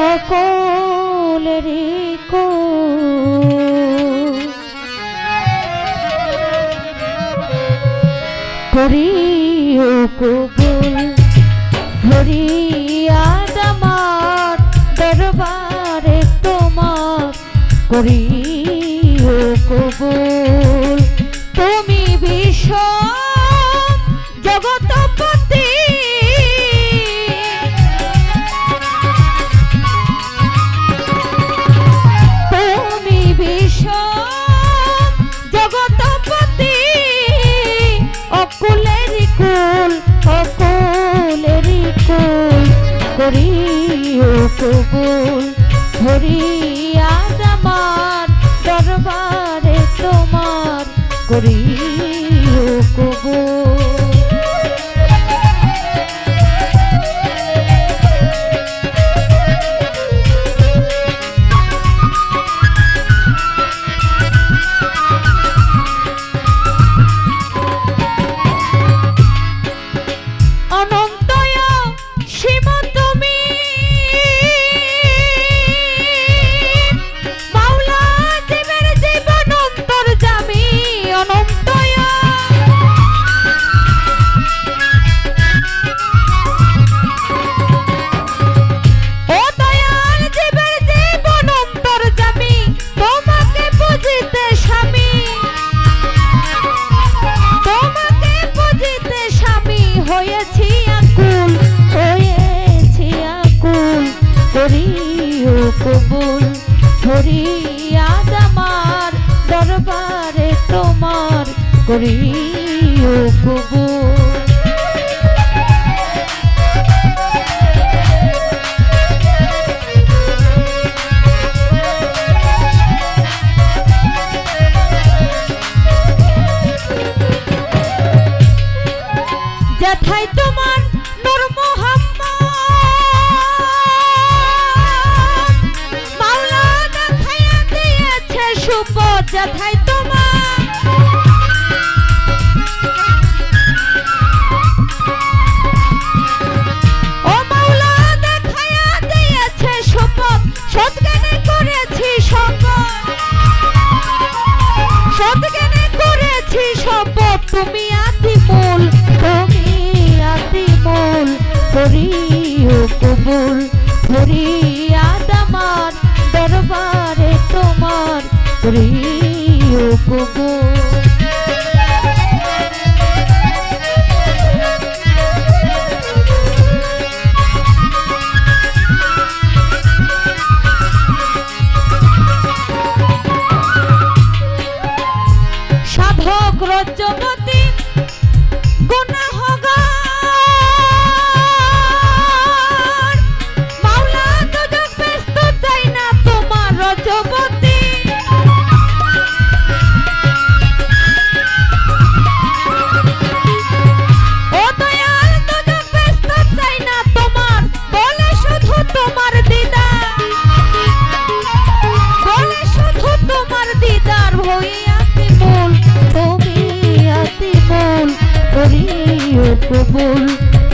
অকলেরি করিও কবুল ফরিয়াদ আমার দরবারে তোমার করিও কবুল। তুমি বিশ্ব জগৎপতি তুমি বিশ্ব জগৎপতি অকুলেরি কুল অকুলেরি কুল করিও কবুল ফরিয়াদ আমার দরবারে তোমার করিও কবুল। হয়েছি আকুল করিও কবুল ফরিয়াদ আমার দরবারে তোমার করিও কবুল। যেথায় তোমার নূর মুহাম্মদ মাওলা দেখাইয়া দিয়েছে সুপথ যেথায় তোমার ও মাওলা দেখাইয়া দিয়েছে সুপথ সৎজ্ঞানে করেছি শপথ সৎজ্ঞানে করেছি শপথ তুমি আদিমূল করিও কবুল ফরিয়াদ আমার দরবারে তোমার করিও কবুল। সাধক রজ্জবতী কবুল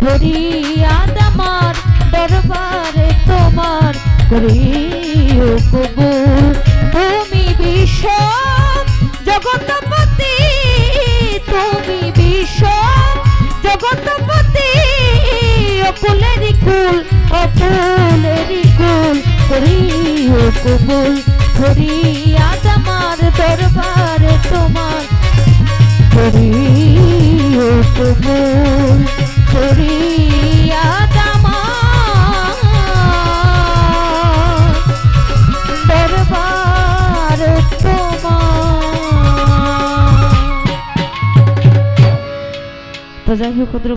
ফরিয়াদ আমার দরবারে তোমার করিও কবুল। তুমি বিশ্ব জগৎপতি তুমি বিশ্ব জগৎপতি অকুলেরি কুল করিও কবুল ফরিয়াদ আমার দরবারে তোমার করিও কবুল ফরিয়াদ আমার দরবারে তোমার। তো যাই হোক